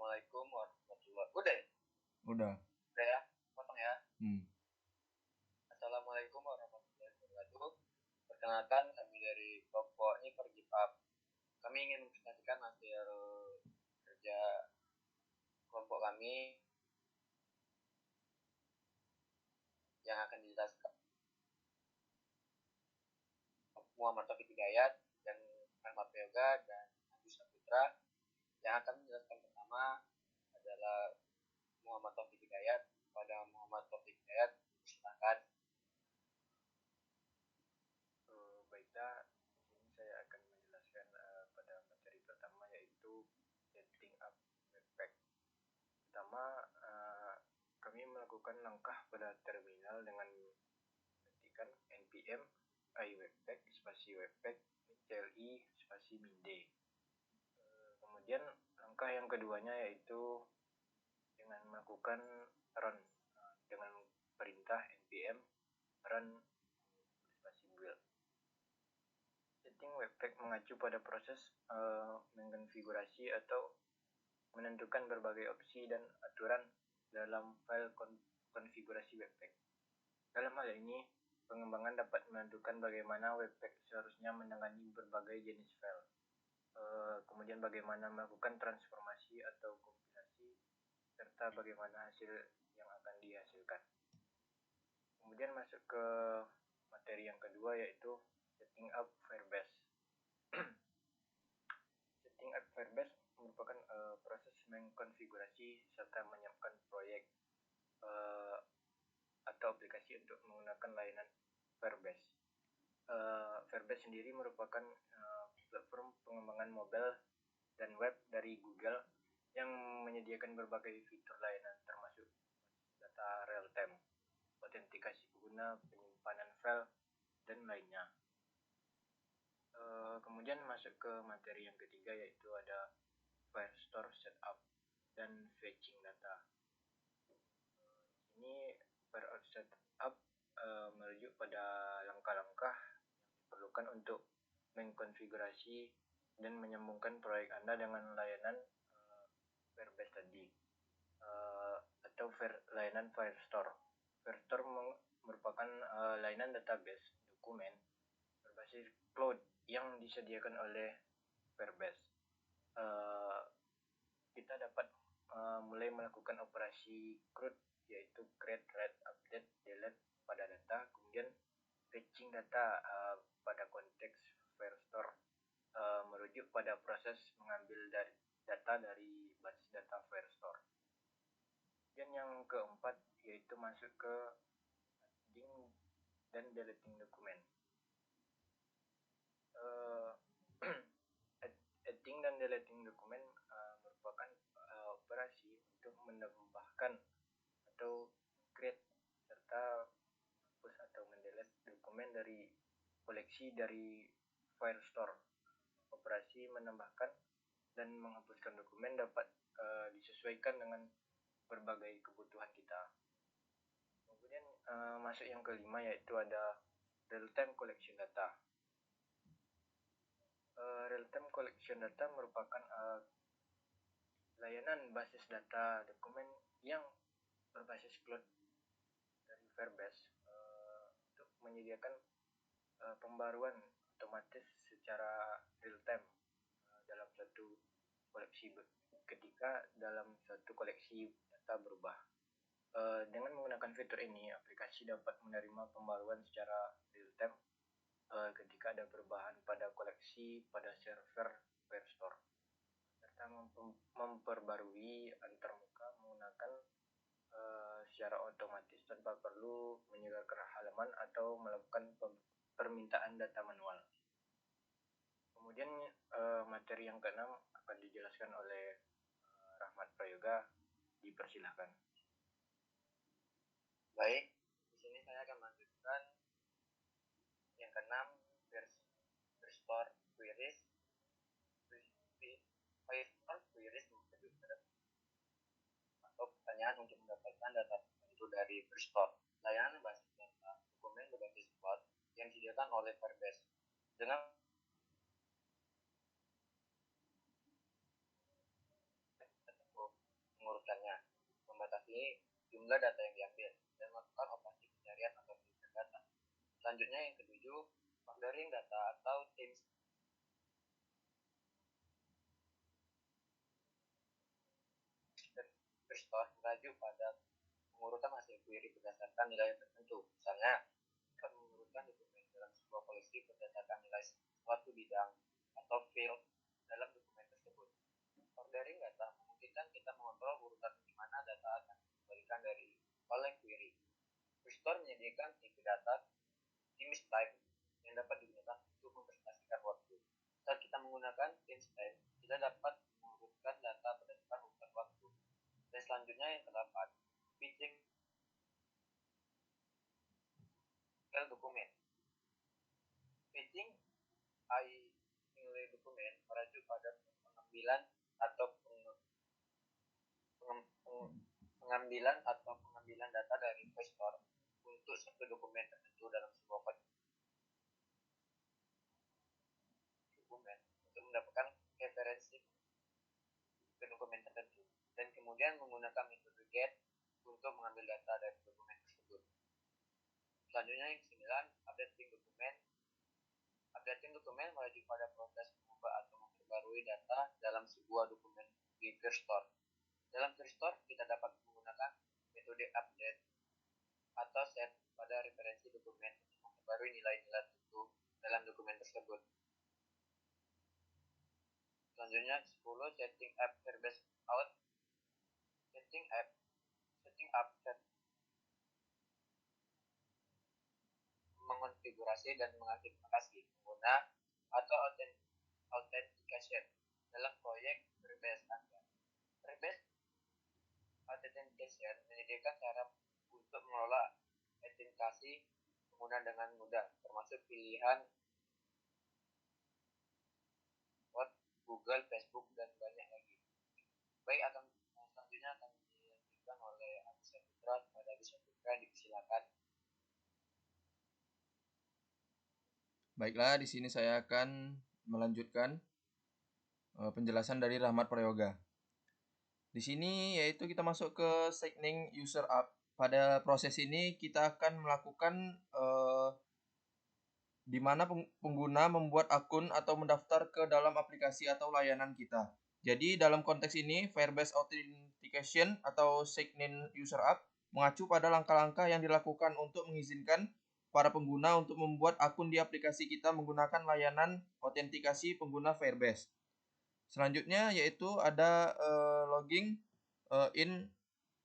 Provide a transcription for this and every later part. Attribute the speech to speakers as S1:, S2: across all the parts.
S1: Assalamualaikum warahmatullahi wabarakatuh. Udah ya?
S2: Udah.
S1: Udah ya? Potong ya.
S2: Hmm.
S1: Assalamualaikum warahmatullahi wabarakatuh. Perkenalkan, kami dari kelompok Nyiper Jipap. Kami ingin mempresentasikan hasil kerja kelompok kami yang akan dijelaskan Muhammad Taufik Hidayat dan Rahmat Yoga dan Agus Saputra. Yang akan menjelaskan pertama adalah Muhammad Taufik Hidayat. Pada Muhammad Taufik Hidayat, silakan.
S3: Baiklah, di sini saya akan menjelaskan pada materi pertama, yaitu setting up webpack. Pertama, kami melakukan langkah pada terminal dengan mengetikkan npm iwebpack spasi webpack cli spasi minde. Kemudian langkah yang keduanya yaitu dengan melakukan run dengan perintah npm run spasi build. Setting webpack mengacu pada proses mengkonfigurasi atau menentukan berbagai opsi dan aturan dalam file konfigurasi webpack. Dalam hal ini, pengembangan dapat menentukan bagaimana webpack seharusnya menangani berbagai jenis file. Kemudian bagaimana melakukan transformasi atau kompilasi, serta bagaimana hasil yang akan dihasilkan. Kemudian masuk ke materi yang kedua, yaitu setting up Firebase. Setting up Firebase merupakan proses mengkonfigurasi serta menyiapkan proyek atau aplikasi untuk menggunakan layanan Firebase. Firebase sendiri merupakan platform pengembangan mobile dan web dari Google yang menyediakan berbagai fitur layanan termasuk data real time, autentikasi pengguna, penyimpanan file, dan lainnya. Kemudian masuk ke materi yang ketiga, yaitu ada Firestore setup dan fetching data. Ini Firestore setup merujuk pada langkah-langkah yang diperlukan untuk mengkonfigurasi dan menyambungkan proyek Anda dengan layanan Firebase tadi, atau layanan Firestore. Firestore merupakan layanan database dokumen berbasis cloud yang disediakan oleh Firebase. Kita dapat mulai melakukan operasi CRUD, yaitu create, write, update, delete pada data, kemudian fetching data pada konteks Firestore merujuk pada proses mengambil data dari basis data Firestore. Dan yang keempat yaitu masuk ke adding dan deleting dokumen. Adding dan deleting dokumen merupakan operasi untuk menambahkan atau create serta menghapus atau mendelete dokumen dari koleksi dari Firestore. Operasi menambahkan dan menghapuskan dokumen dapat disesuaikan dengan berbagai kebutuhan kita. Kemudian masuk yang kelima, yaitu ada real-time collection data. Real-time collection data merupakan layanan basis data dokumen yang berbasis cloud dari Firebase untuk menyediakan pembaruan otomatis secara real-time dalam satu koleksi ketika dalam satu koleksi data berubah. Dengan menggunakan fitur ini, aplikasi dapat menerima pembaruan secara real-time ketika ada perubahan pada koleksi pada server Firestore, serta memperbarui antarmuka menggunakan secara otomatis tanpa perlu menyegarkan halaman atau melakukan permintaan data manual. Kemudian materi yang keenam akan dijelaskan oleh Rahmat Prayoga. Dipersilahkan.
S1: Baik, di sini saya akan melanjutkan yang keenam, Firestore queries. Firestore queries atau pertanyaan untuk mendapatkan data tertentu dari Firestore, layanan basis data dokumen berbasis cloud yang disediakan oleh Firebase. Dengan membatasi jumlah data yang diambil dan melakukan operasi pencarian atau filter data. Selanjutnya yang ketujuh, ordering data atau teams restore mengacu pada pengurutan hasil query berdasarkan nilai tertentu. Misalnya, dapat mengurutkan dokumen dalam sebuah koleksi berdasarkan nilai suatu bidang atau field dalam dokumen tersebut. Ordering data memungkinkan kita mengontrol urutan di mana data akan dikembalikan dari oleh query. Restore menyediakan tipe data image type yang dapat digunakan untuk mempresentasikan waktu. Saat kita menggunakan image type, kita dapat mengurutkan data berdasarkan urutan waktu. Dan selanjutnya yang ke-8, pitching file dokumen. Pitching nilai dokumen merujuk pada pengambilan atau pengambilan data dari investor untuk satu dokumen tertentu dalam sebuah dokumen untuk mendapatkan referensi ke dokumen tertentu dan kemudian menggunakan metode get untuk mengambil data dari dokumen tersebut. Selanjutnya yang ke-9, updating dokumen. Updating dokumen merujuk pada proses mengubah atau memperbarui data dalam sebuah dokumen di Firestore. Dalam Firestore, kita dapat menggunakan metode update atau set pada referensi dokumen untuk memperbarui nilai-nilai tertentu dalam dokumen tersebut. Selanjutnya 10, setting up Firebase out. Setting up mengonfigurasi dan mengaktifasi pengguna atau authentication dalam proyek Firebase Anda. Firebase Authentication menyediakan cara untuk mengelola autentikasi pengguna dengan mudah, termasuk pilihan Google, Facebook, dan banyak lagi. Baik, selanjutnya akan dilanjutkan oleh Agus Putra. Kepada Agus Putra dipersilakan.
S2: Baiklah, di sini saya akan melanjutkan penjelasan dari Rahmat Prayoga. Di sini yaitu kita masuk ke signing user app. Pada proses ini kita akan melakukan di mana pengguna membuat akun atau mendaftar ke dalam aplikasi atau layanan kita. Jadi dalam konteks ini Firebase Authentication atau sign-in user app mengacu pada langkah-langkah yang dilakukan untuk mengizinkan para pengguna untuk membuat akun di aplikasi kita menggunakan layanan autentikasi pengguna Firebase. Selanjutnya yaitu ada logging in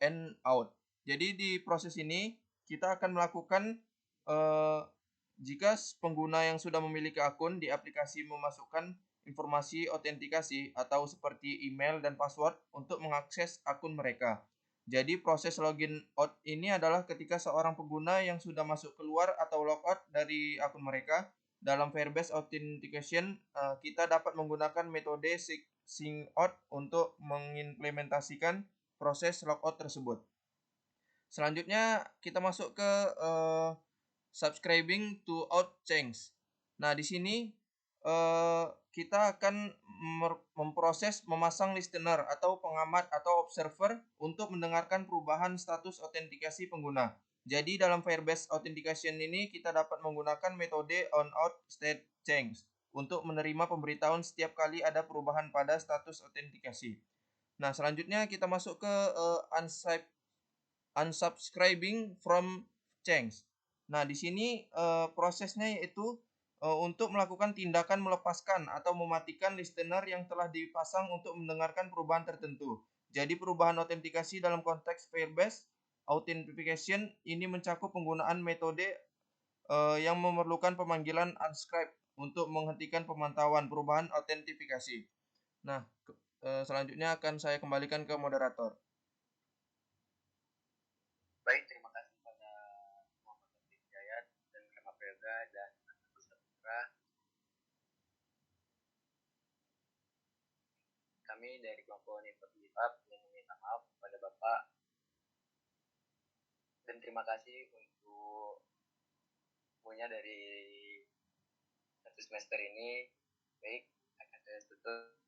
S2: and out. Jadi di proses ini kita akan melakukan jika pengguna yang sudah memiliki akun di aplikasi memasukkan informasi autentikasi atau seperti email dan password untuk mengakses akun mereka. Jadi proses login out ini adalah ketika seorang pengguna yang sudah masuk keluar atau logout dari akun mereka. Dalam Firebase Authentication, kita dapat menggunakan metode sign out untuk mengimplementasikan proses logout tersebut. Selanjutnya kita masuk ke subscribing to out change. Nah, di sini kita akan memproses memasang listener atau pengamat atau observer untuk mendengarkan perubahan status autentikasi pengguna. Jadi dalam Firebase Authentication ini kita dapat menggunakan metode on-out state change untuk menerima pemberitahuan setiap kali ada perubahan pada status autentikasi. Nah, selanjutnya kita masuk ke unsubscribing from change. Nah, di sini prosesnya yaitu untuk melakukan tindakan melepaskan atau mematikan listener yang telah dipasang untuk mendengarkan perubahan tertentu. Jadi perubahan autentikasi dalam konteks Firebase Authentication ini mencakup penggunaan metode yang memerlukan pemanggilan unscribe untuk menghentikan pemantauan perubahan autentifikasi. Nah, selanjutnya akan saya kembalikan ke moderator.
S1: Baik, terima kasih pada Muhammad Taufik Hidayat dan Rahmat Prayoga dan Agus Putra. Kami dari kelompok Universitas yang meminta maaf kepada Bapak dan terima kasih untuk punya dari satu semester ini. Baik, akan saya tutup.